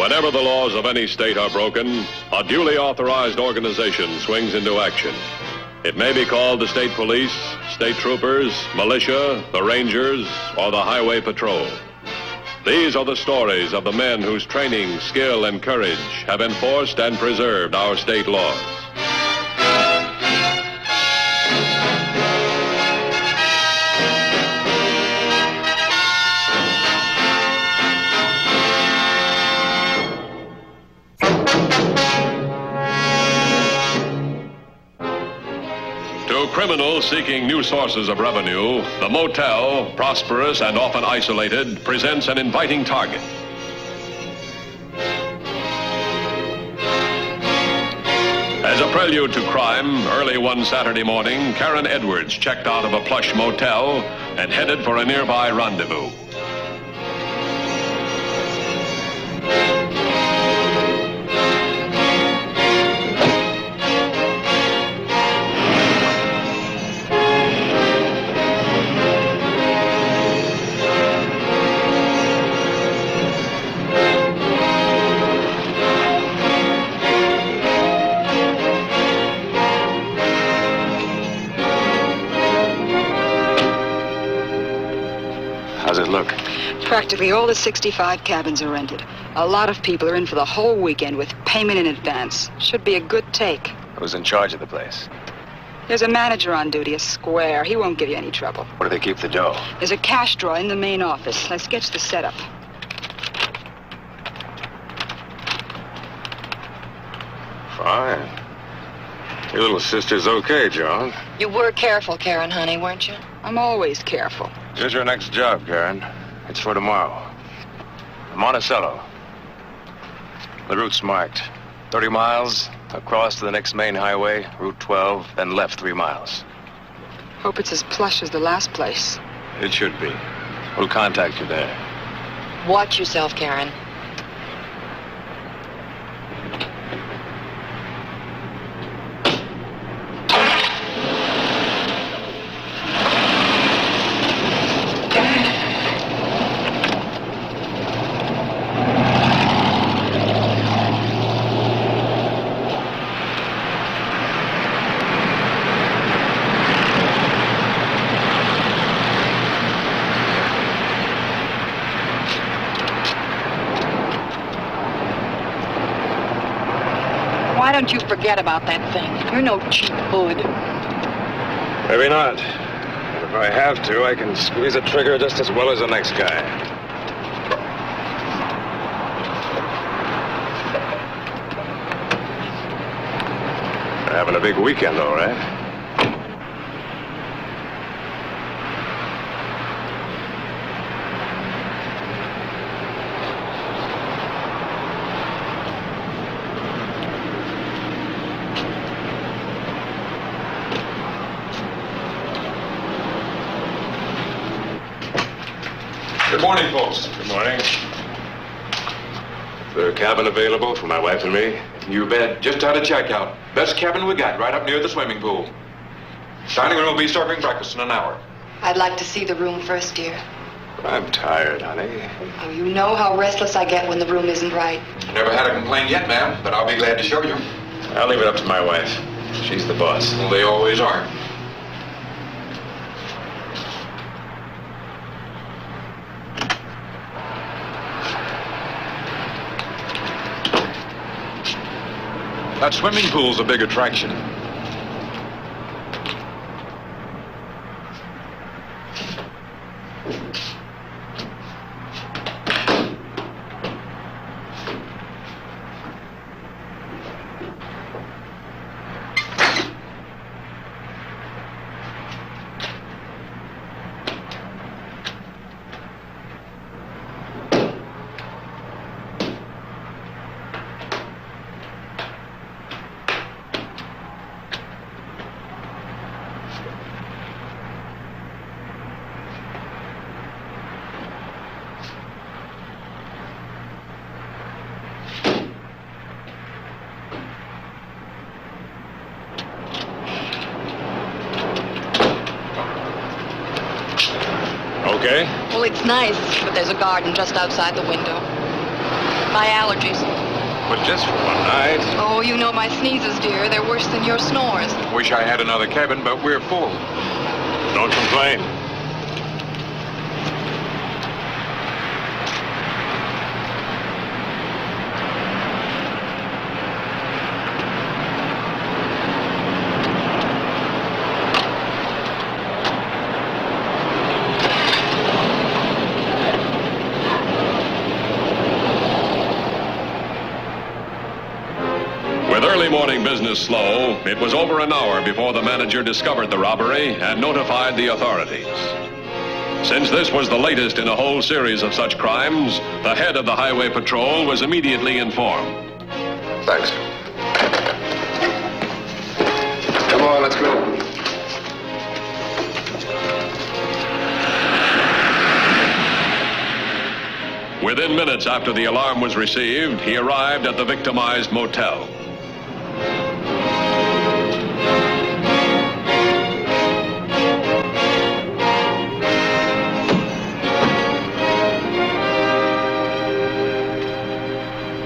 Whenever the laws of any state are broken, a duly authorized organization swings into action. It may be called the state police, state troopers, militia, the rangers, or the highway patrol. These are the stories of the men whose training, skill, and courage have enforced and preserved our state laws. To criminals seeking new sources of revenue, the motel, prosperous and often isolated, presents an inviting target. As a prelude to crime, early one Saturday morning, Karen Edwards checked out of a plush motel and headed for a nearby rendezvous. How's it look? Practically all the 65 cabins are rented. A lot of people are in for the whole weekend with payment in advance. Should be a good take. Who's in charge of the place? There's a manager on duty, a square. He won't give you any trouble. Where do they keep the dough? There's a cash drawer in the main office. Let's sketch the setup. Fine. Your little sister's okay, John. You were careful, Karen, honey, weren't you? I'm always careful. Here's your next job, Karen. It's for tomorrow. Monticello. The route's marked. 30 miles, across to the next main highway, Route 12, then left 3 miles. Hope it's as plush as the last place. It should be. We'll contact you there. Watch yourself, Karen. Why don't you forget about that thing? You're no cheap hood. Maybe not. But if I have to, I can squeeze a trigger just as well as the next guy. You're having a big weekend, all right? Good morning, folks. Good morning. Is there a cabin available for my wife and me? You bet. Just out of checkout. Best cabin we got, right up near the swimming pool. Dining room will be serving breakfast in an hour. I'd like to see the room first, dear. I'm tired, honey. Oh, you know how restless I get when the room isn't right. Never had a complaint yet, ma'am, but I'll be glad to show you. I'll leave it up to my wife. She's the boss. Well, they always are. That swimming pool's a big attraction. Okay? Well, it's nice, but there's a garden just outside the window. My allergies. But just for one night. Oh, you know my sneezes, dear. They're worse than your snores. Wish I had another cabin, but we're full. Don't complain. With early morning business slow, it was over an hour before the manager discovered the robbery and notified the authorities. Since this was the latest in a whole series of such crimes, the head of the highway patrol was immediately informed. Thanks. Come on, let's go. Within minutes after the alarm was received, he arrived at the victimized motel.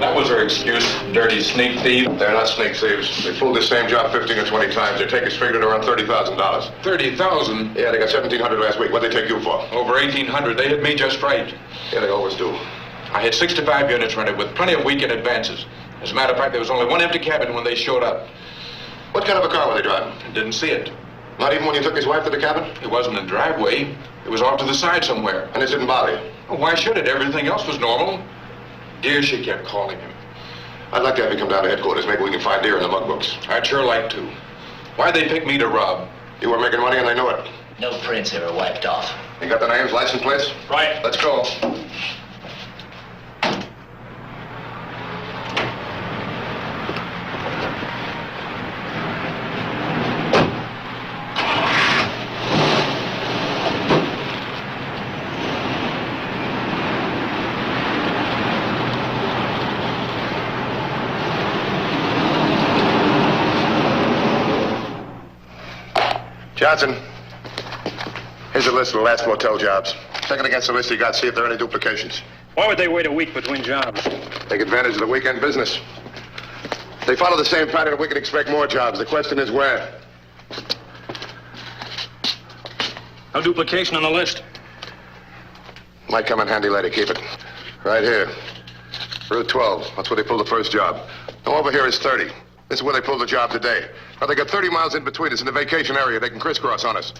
That was her excuse, dirty sneak thief. They're not sneak thieves. They pulled the same job 15 or 20 times. Their take is figured around $30,000. $30,000? Yeah, they got $1,700 last week. What'd they take you for? Over $1,800. They hit me just right. Yeah, they always do. I had 65 units rented with plenty of weekend advances. As a matter of fact, there was only one empty cabin when they showed up. What kind of a car were they driving? Didn't see it. Not even when you took his wife to the cabin? It wasn't in the driveway. It was off to the side somewhere. And it didn't bother you? Well, why should it? Everything else was normal. Dear, she kept calling him. I'd like to have you come down to headquarters. Maybe we can find deer in the mug books. I'd sure like to. Why'd they pick me to rob? You were making money and they knew it. No prints ever wiped off. You got the names, license plates? Right. Let's go. Johnson, here's a list of the last motel jobs. Check it against the list you got, see if there are any duplications. Why would they wait a week between jobs? Take advantage of the weekend business. They follow the same pattern, we can expect more jobs. The question is where? No duplication on the list. Might come in handy later. Keep it. Right here. Route 12. That's where they pulled the first job. Now over here is 30. This is where they pulled the job today. Now they got 30 miles in between us in the vacation area. They can crisscross on us.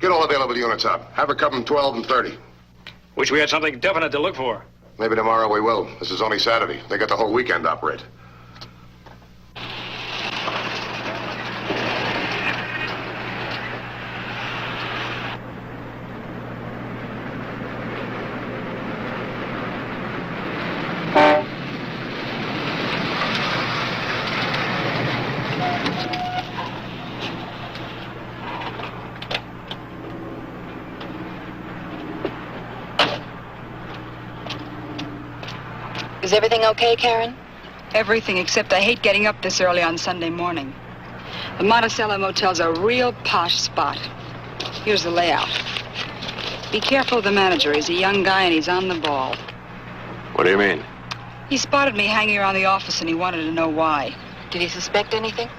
Get all available units up. Have her come 12 and 30. Wish we had something definite to look for. Maybe tomorrow we will. This is only Saturday. They got the whole weekend to operate. Is everything okay, Karen? Everything except I hate getting up this early on Sunday morning. The Monticello Motel's a real posh spot. Here's the layout. Be careful of the manager. He's a young guy and he's on the ball. What do you mean? He spotted me hanging around the office and he wanted to know why. Did he suspect anything?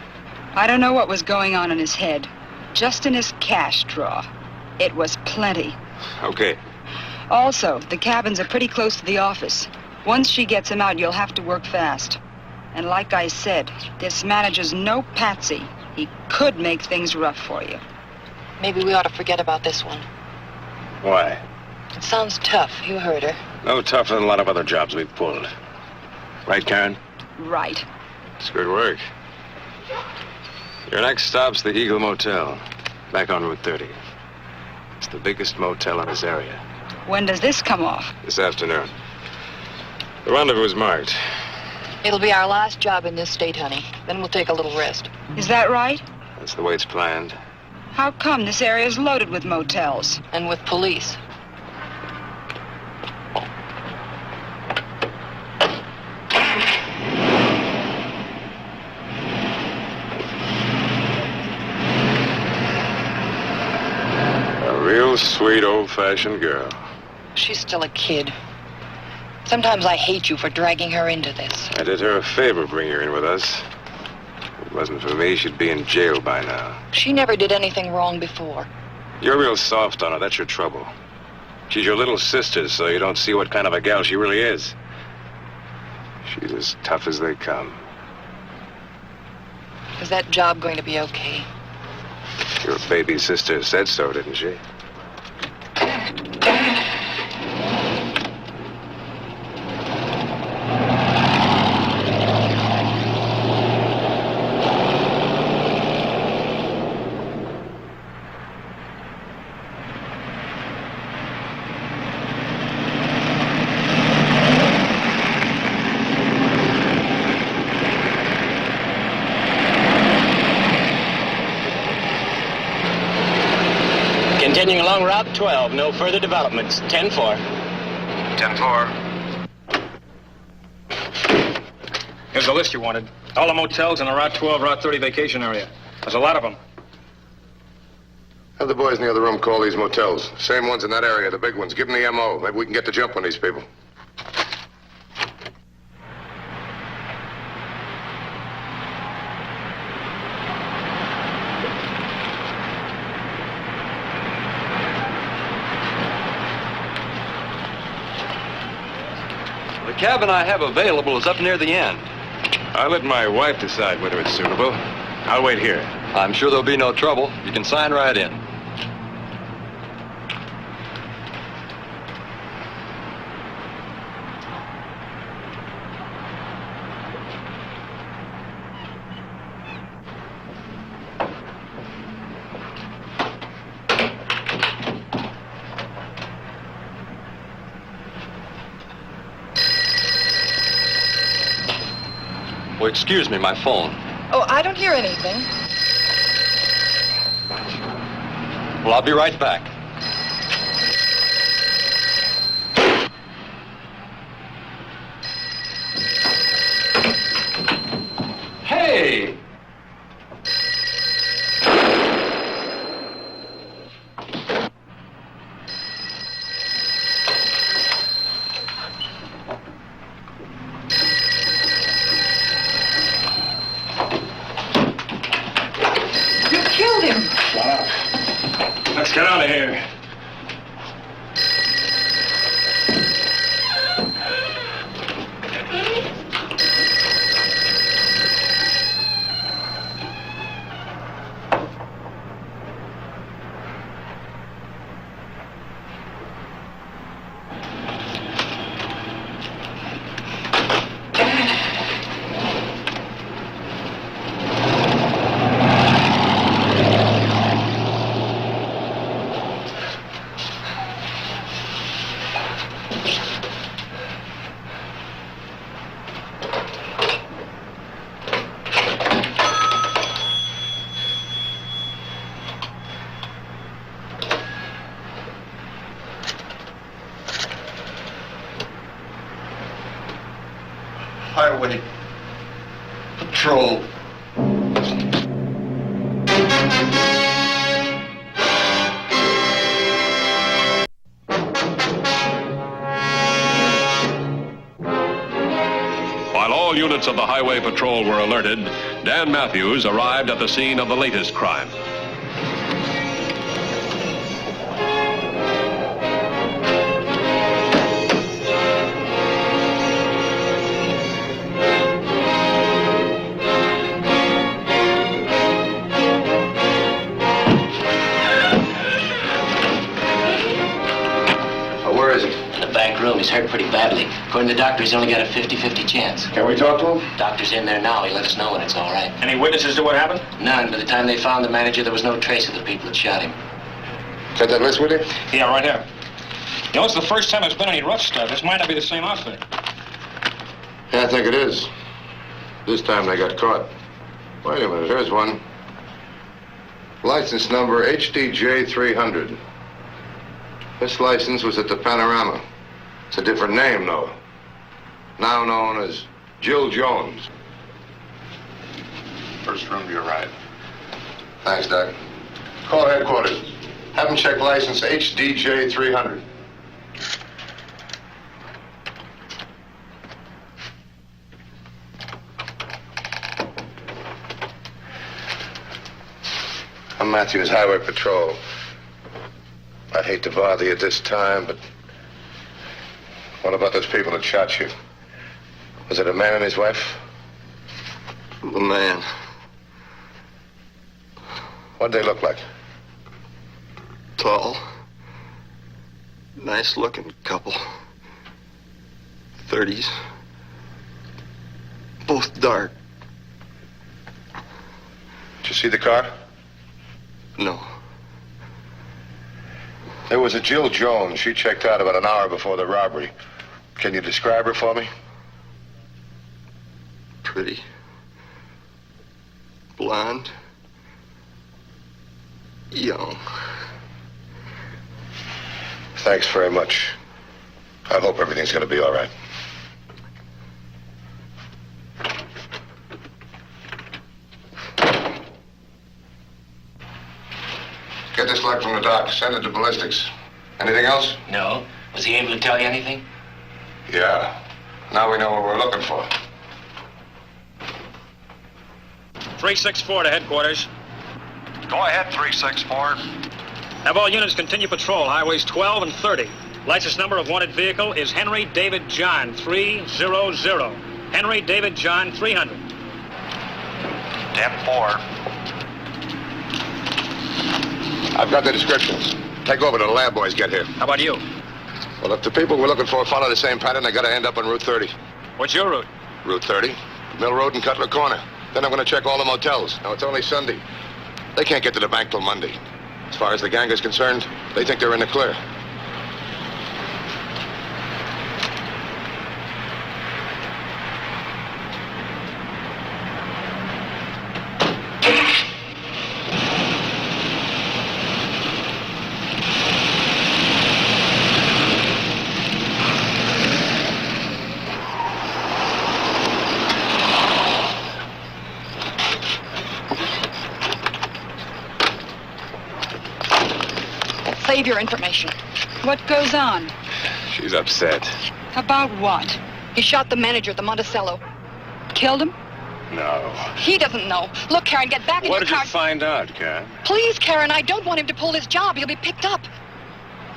I don't know what was going on in his head. Just in his cash drawer. It was plenty. Okay. Also, the cabins are pretty close to the office. Once she gets him out, you'll have to work fast. And like I said, this manager's no patsy. He could make things rough for you. Maybe we ought to forget about this one. Why? It sounds tough. You heard her. No tougher than a lot of other jobs we've pulled. Right, Karen? Right. It's good work. Your next stop's the Eagle Motel, back on Route 30. It's the biggest motel in this area. When does this come off? This afternoon. The rendezvous is marked. It'll be our last job in this state, honey. Then we'll take a little rest. Is that right? That's the way it's planned. How come this area's loaded with motels? And with police. A real sweet, old-fashioned girl. She's still a kid. Sometimes I hate you for dragging her into this. I did her a favor bringing her in with us. If it wasn't for me, she'd be in jail by now. She never did anything wrong before. You're real soft on her. That's your trouble. She's your little sister, so you don't see what kind of a gal she really is. She's as tough as they come. Is that job going to be okay? Your baby sister said so, didn't she? Continuing along Route 12, no further developments. 10-4. 10-4. Here's the list you wanted. All the motels in the Route 12, Route 30 vacation area. There's a lot of them. Have the boys in the other room call these motels. Same ones in that area, the big ones. Give them the M.O. Maybe we can get the jump on these people. The cabin I have available is up near the end. I'll let my wife decide whether it's suitable. I'll wait here. I'm sure there'll be no trouble. You can sign right in. Well, excuse me, my phone. Oh, I don't hear anything. Well, I'll be right back. Hey! You killed him! Shut up. Let's get out of here. Highway Patrol. While all units of the Highway Patrol were alerted, Dan Matthews arrived at the scene of the latest crime. Where is he? In the back room. He's hurt pretty badly. According to the doctor, he's only got a 50-50 chance. Can we talk to him? Doctor's in there now. He'll let us know when it's all right. Any witnesses to what happened? None. By the time they found the manager, there was no trace of the people that shot him. Got that list with you? Yeah, right here. You know, it's the first time there's been any rough stuff. This might not be the same outfit. Yeah, I think it is. This time they got caught. Wait a minute, here's one. License number HDJ 300. This license was at the Panorama. It's a different name, though. Now known as Jill Jones. First room to your right. Thanks, Doc. Call headquarters. Have them check license HDJ 300. I'm Matthews, Highway Patrol. I'd hate to bother you at this time, but what about those people that shot you? Was it a man and his wife? The man. What'd they look like? Tall. Nice-looking couple. 30s. Both dark. Did you see the car? No. There was a Jill Jones. She checked out about an hour before the robbery. Can you describe her for me? Pretty. Blonde. Young. Thanks very much. I hope everything's going to be all right. Get this leg from the doc. Send it to ballistics. Anything else? No. Was he able to tell you anything? Yeah. Now we know what we're looking for. 364 to headquarters. Go ahead, 364. Have all units continue patrol, highways 12 and 30. License number of wanted vehicle is Henry David John 300. Henry David John 300. 10-4. I've got the descriptions. Take over till the lab boys get here. How about you? Well, if the people we're looking for follow the same pattern, they got to end up on Route 30. What's your route? Route 30, Mill Road and Cutler Corner. Then I'm going to check all the motels. Now, it's only Sunday. They can't get to the bank till Monday. As far as the gang is concerned, they think they're in the clear. Save your information. What goes on? She's upset. About what? He shot the manager at the Monticello. Killed him? No. He doesn't know. Look, Karen, get back in What your did you car. find out, Karen? Please, Karen, I don't want him to pull his job. He'll be picked up.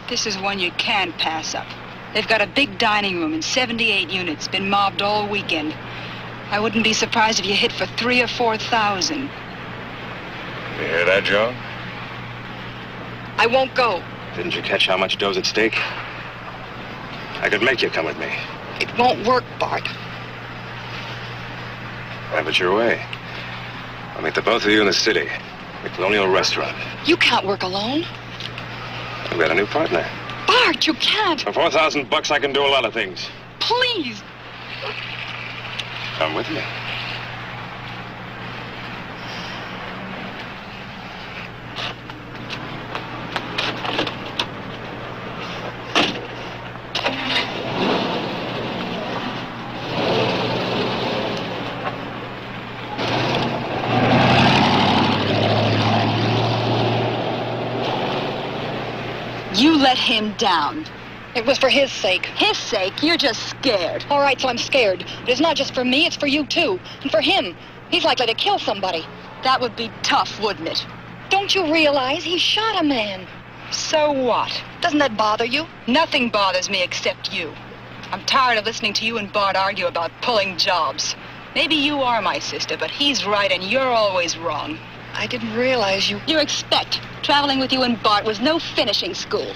This is one you can't pass up. They've got a big dining room and 78 units. Been mobbed all weekend. I wouldn't be surprised if you hit for 3,000 or 4,000. You hear that, Joe? I won't go. Didn't you catch how much dough's at stake? I could make you come with me. It won't work, Bart. Have it your way. I'll meet the both of you in the city. The Colonial Restaurant. You can't work alone. I've got a new partner. Bart, you can't. For $4,000, I can do a lot of things. Please. Come with me. You let him down. It was for his sake. His sake? You're just scared. All right, so I'm scared. But it's not just for me, it's for you, too. And for him. He's likely to kill somebody. That would be tough, wouldn't it? Don't you realize he shot a man? So what? Doesn't that bother you? Nothing bothers me except you. I'm tired of listening to you and Bart argue about pulling jobs. Maybe you are my sister, but he's right and you're always wrong. I didn't realize you... You expect. Traveling with you and Bart was no finishing school.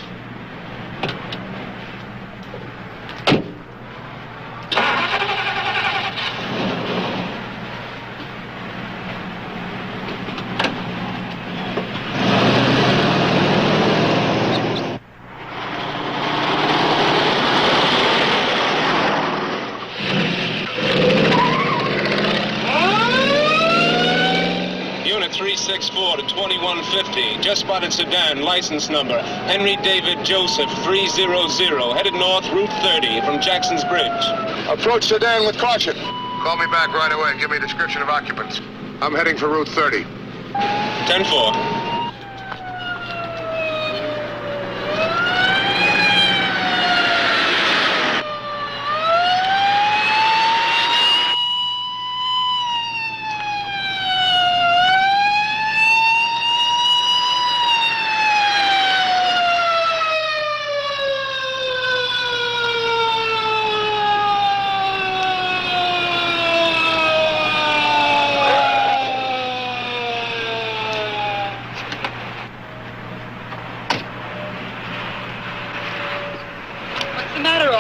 Unit 364 to 2150. Just spotted sedan, license number Henry David Joseph 300. Headed north, Route 30 from Jackson's Bridge. Approach sedan with caution. Call me back right away. Give me a description of occupants. I'm heading for Route 30. 10-4.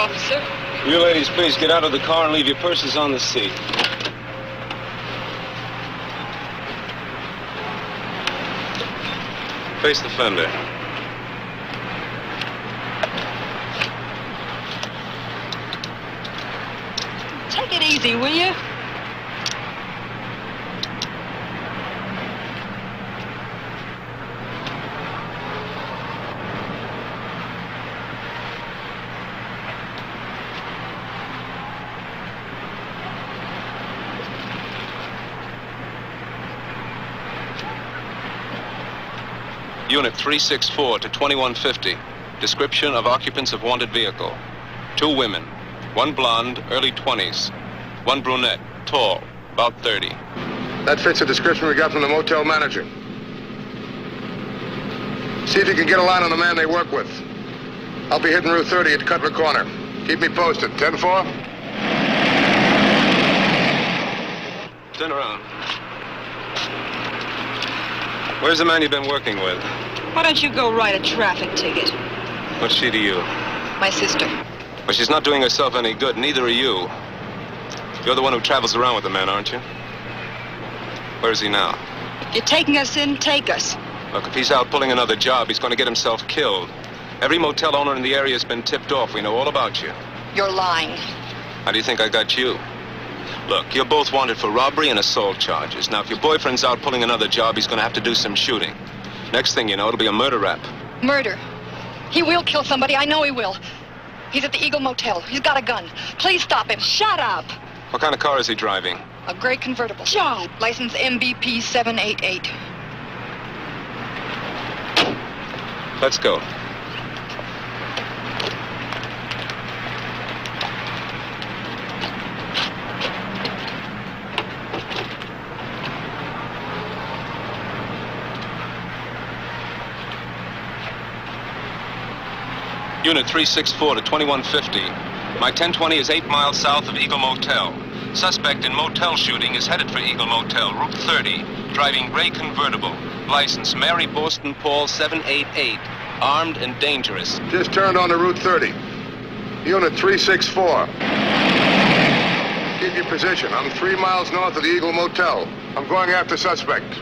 officer. You ladies, please get out of the car and leave your purses on the seat. Face the fender. Take it easy, will you? Unit 364 to 2150. Description of occupants of wanted vehicle. 2 women. 1 blonde, early 20s. 1 brunette, tall, about 30. That fits the description we got from the motel manager. See if you can get a line on the man they work with. I'll be hitting Route 30 at Cutler Corner. Keep me posted. 10-4? Turn around. Where's the man you've been working with? Why don't you go write a traffic ticket? What's she to you? My sister. Well, she's not doing herself any good. Neither are you. You're the one who travels around with the man, aren't you? Where is he now? If you're taking us in, take us. Look, if he's out pulling another job, he's going to get himself killed. Every motel owner in the area has been tipped off. We know all about you. You're lying. How do you think I got you? Look, you're both wanted for robbery and assault charges. Now, if your boyfriend's out pulling another job, he's going to have to do some shooting. Next thing you know, it'll be a murder rap. Murder. He will kill somebody. I know he will. He's at the Eagle Motel. He's got a gun. Please stop him. Shut up. What kind of car is he driving? A gray convertible. John. License MBP 788. Let's go. Unit 364 to 2150. My 1020 is 8 miles south of Eagle Motel. Suspect in motel shooting is headed for Eagle Motel, Route 30, driving gray convertible. License Mary Boston Paul 788. Armed and dangerous. Just turned on to Route 30. Unit 364. Keep your position. I'm 3 miles north of the Eagle Motel. I'm going after suspect.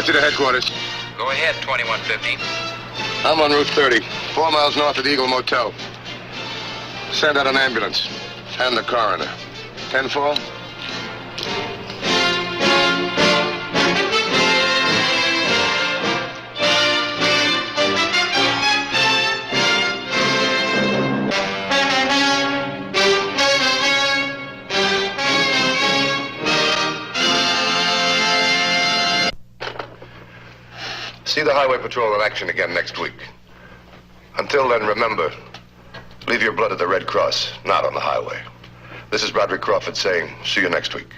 To headquarters. Go ahead, 2150. I'm on Route 30, 4 miles north of the Eagle Motel. Send out an ambulance and the coroner. 10-4? See the Highway Patrol in action again next week. Until then, remember, leave your blood at the Red Cross, not on the highway. This is Broderick Crawford saying, see you next week.